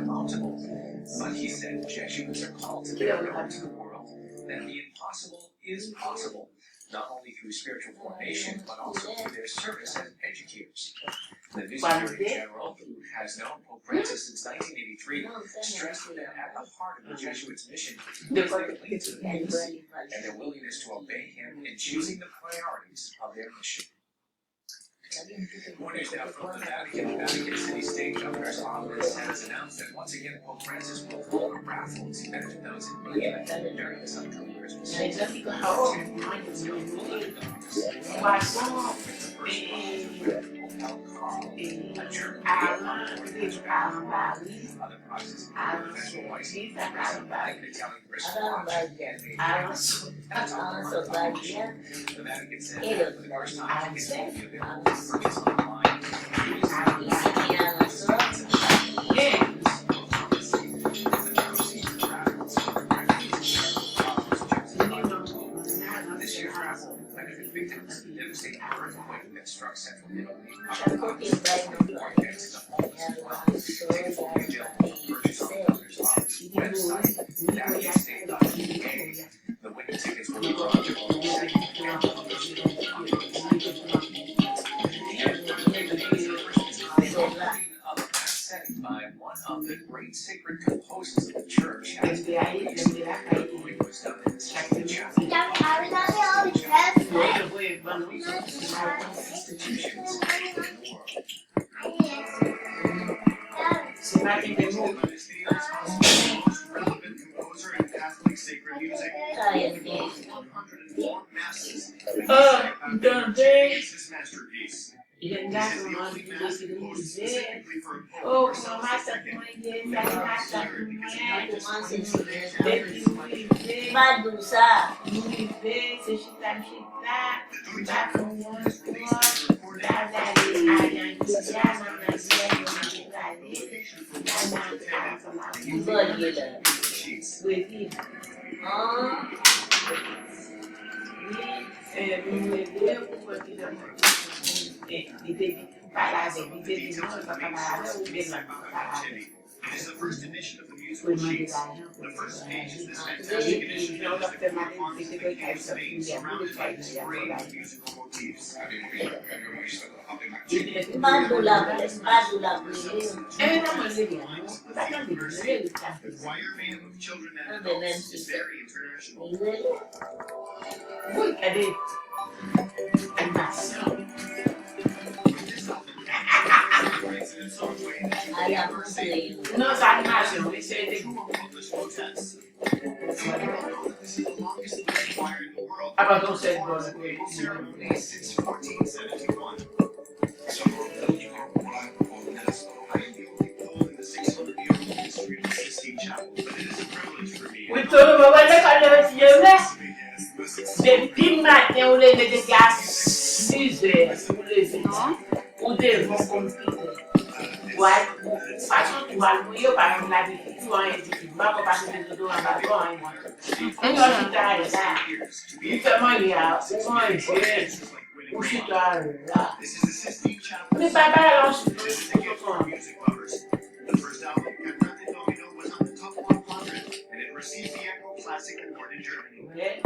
optimal. But he said Jesuits are called to carry out to the world that the impossible is possible, not only through spiritual formation, but also through their service as educators. The Visionary General, who has known Pope Francis since 1983, stressed that at the heart of the Jesuits' mission is their cling to the papacy and their willingness to obey him in choosing the priorities of their mission. More news now from the Vatican. Vatican City State Governor's Office has announced that once again Pope Francis will hold a raffle to benefit those in need during this upcoming Christmas season. Other prizes include professional license, like the Italian wristwatch, and a the Vatican said that for the first time, tickets will be available to purchase online. This year's raffle will benefit victims of the devastating earthquake that struck central Italy. Other prizes include tickets to homes as well. Tickets will be available for purchase on the governor's office website, vaticanstate.uk. The winning tickets will be brought to the by one of the great sacred composers of the church has been released. The recording was done in the Second Chapel. Institutions in the world. Relevant composer in Catholic sacred music. 104 masses. His masterpiece. This is the only mass composed specifically for a pope. It is the first edition of the musical sheets. The first page is this fantastic edition that is the four arms of the King of Spain surrounded by this great musical motifs. The choir made up of children and adults is very international. No, it's animation. We say they This is the longest living choir in the world. about those things. Ceremony since 1471. So, I am the only poll in the 600-year-old history of the Sistine Chapel, but it is a privilege for me. We told them about the kind of the big man, they will let the gas scissors, ou des vont compiler. Ouais, façon tu vas le mouiller par exemple la vie, tu vas en étudier, pas pour passer des dodos en bas, toi, hein. Et quand tu as là, justement, il y a au moins un jeu, ou si tu as là. Mais pas là, The first album, Cantante Domino, was on the top 100, and it received the Echo Classic Award in Germany. Ouais.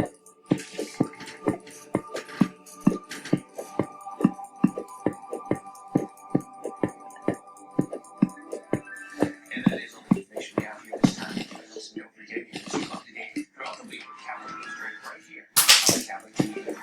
And that is all the information we have here this time. Listen, don't forget, you can keep up to date throughout the week with Catholic News right here on the Catholic TV.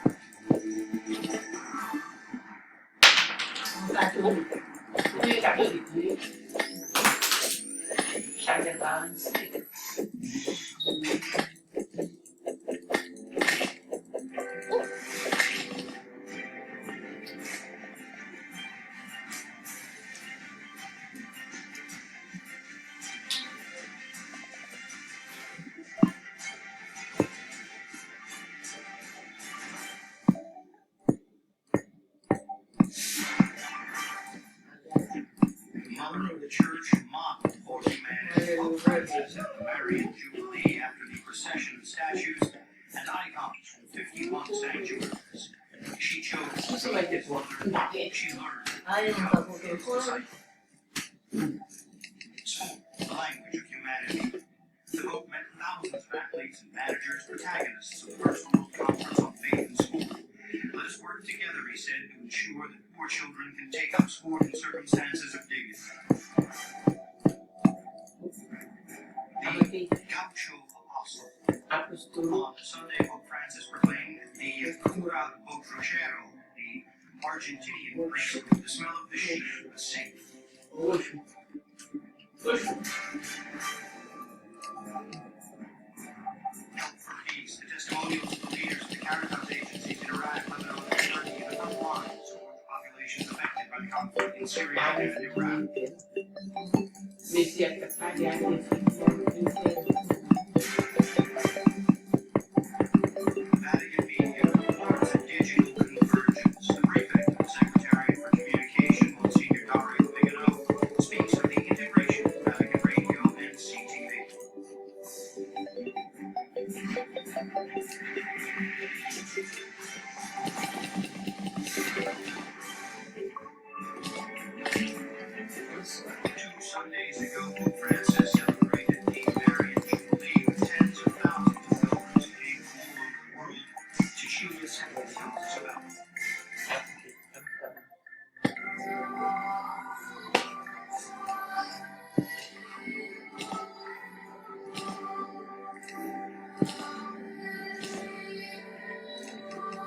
The owner of the church mocked Holy Man Pope Francis at the Marian Jubilee after the procession of statues and icons from 51 sanctuaries. She chose to select this one. She learned how to disciple. So, the life language of humanity. The book met thousands of athletes and managers, protagonists of the First World Conference on Faith in School. Let us work together, he said, to ensure that poor children can take up sport in circumstances of dignity. The Gaucho Apostle. On Sunday, Pope Francis proclaimed the Cura Botrachero, the Argentinian priest with the smell of the sheep, a saint. Help for Peace, the testimonials of the leaders of the Caritas agencies in Iraq, Lebanon, and Turkey, and the front lines support the populations affected by the conflict in Syria and Iraq. Vatican Media reports that digital convergence. The prefect and secretary for communication, Monsignor Dario Vigano, speaks of the integration of Vatican Radio and CTV. 2 Sundays ago, Pope Francis celebrated the Marian Jubilee with tens of thousands of pilgrims who came from all over the world to Jesus and tells us about.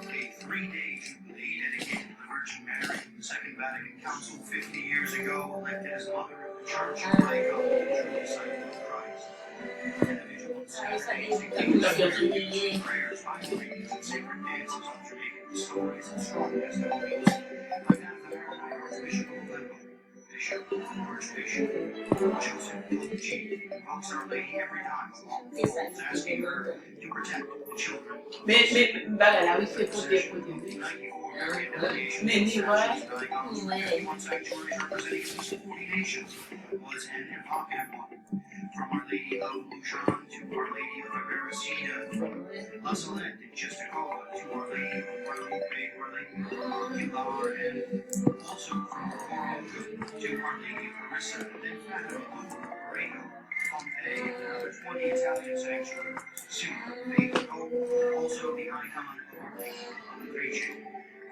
A 3-day jubilee dedicated to the Virgin Mary from the Second Vatican Council 50 years ago, elected as Mother of the Church and icon of the true disciple of Christ. And a vigil on Saturday, 16 prayers, Bible readings, and sacred dances on Jamaican stories and strong testimonies. I have the Archbishop of Limbo, Bishop, Archbishop Joseph Pucci, invokes Our Lady every time along the walls, asking her to protect the children. Sanctuaries representing 40 nations was an evocative one. From Our Lady of Lujan to Our Lady of Aparecida, La Salette in Czestochowa to Our Lady of Guadalupe, Our Lady of Pilar, and also from Corojo to Our Lady of Marissa, then Fatima, Moreno, Pompeii, and another 20 Italian sanctuaries. Soon, Mexico, also the icon of Our Lady of Rachel.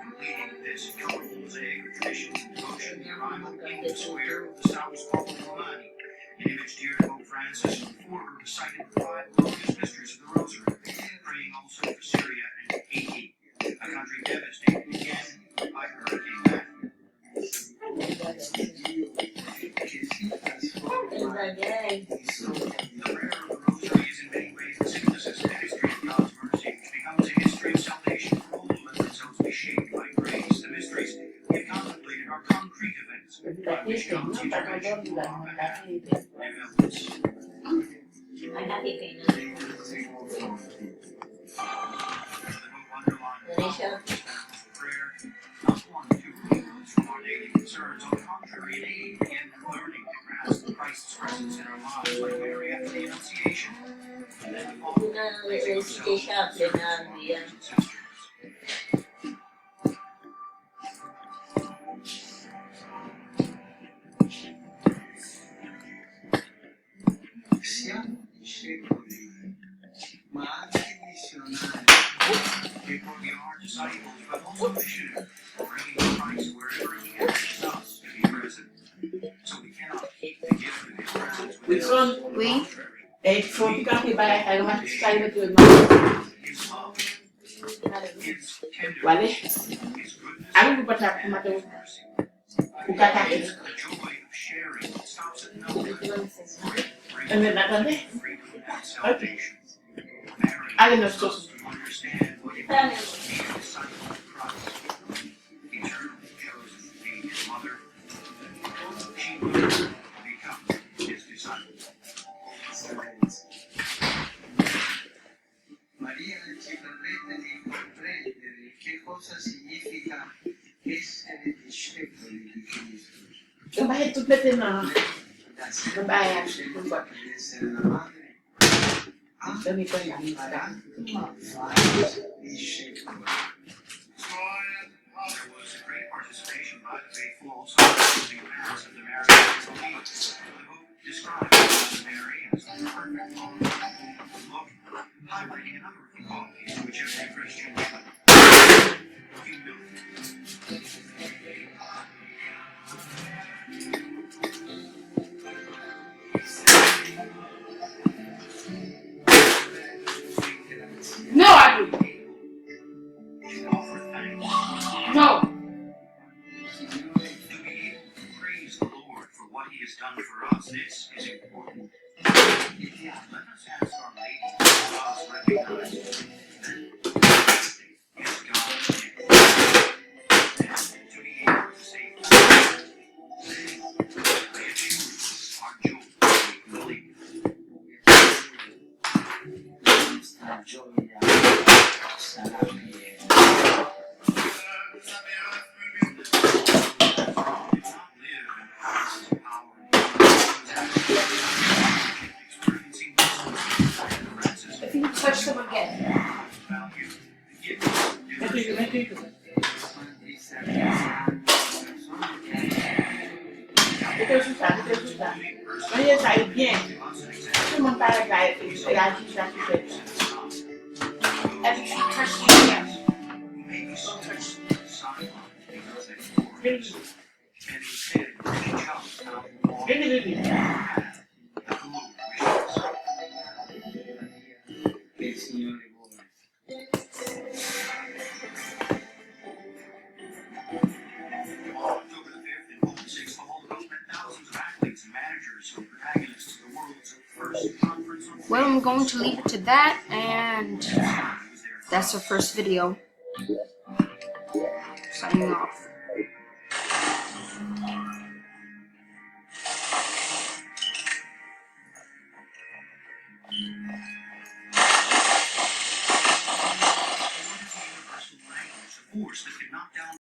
Completing this colorful mosaic of traditions and devotion, the arrival in the square of the Saus Populi Romani, an image dear to Pope Francis, before her recited the 5 glorious mysteries of the Rosary, praying also for Syria and Haiti, a country devastated again by Hurricane Matthew. The prayer of the Rosary is in many ways the synthesis of the history of God's mercy, which becomes a history of salvation for all who let themselves be shaped by grace. The mysteries we have contemplated are concrete events by which God's intervention on our behalf develops. The hope underlined prayer, not one to remove us from our daily concerns. On the contrary, it aids in learning to grasp Christ's presence in our lives, like Mary after the Annunciation, and then to follow placing ourselves in the service of our brothers and sisters. Siamo discepoli, ma anche missionari. Therefore, we are disciples, but also missionaries, bringing Christ wherever He asks us to be present. So we cannot keep the gift of His presence within us. Oui. His Il faut quand il va à la salle de love, His tenderness, Vale. His goodness, Algo para and matar His mercy. o cataclismo. It is the joy of sharing that stops at nowhere. ¿En verdad dónde? Freedom and salvation. Mary Alle nos helps us dos. to understand what it means to be a disciple of Christ. Eternally chosen to be His mother, she will become His disciple. Maria ci permette di comprendere che cosa significa essere discepoli di Cristo. Eu vai tudo maintenant. Da Vai, di essere la madre, eu me ponho anche na imparando a fare discepoli. There was a great participation by the faithful also in the Mass of the Marian Jubilee. The book describes has the perfect bond. Look, highlighting a number of the qualities to which every Christian should. Humility. No, I do. Should offer thanks. No. To be able to praise the Lord for what He has done for us, this is important. Let us ask Our Lady to help us recognize that is God's gift. And to be able to say, I achieve our joy in believing. Nuestra gioia sarà piena. If you touch them again. Betul susah. Saya saya bien. Cuma para gaya itu saya susah. Every time you touch me again. Don't touch me. Really. Che il Signore vuole. Well, I'm going to leave it to that, and that's our first video. Signing off. Force that could knock down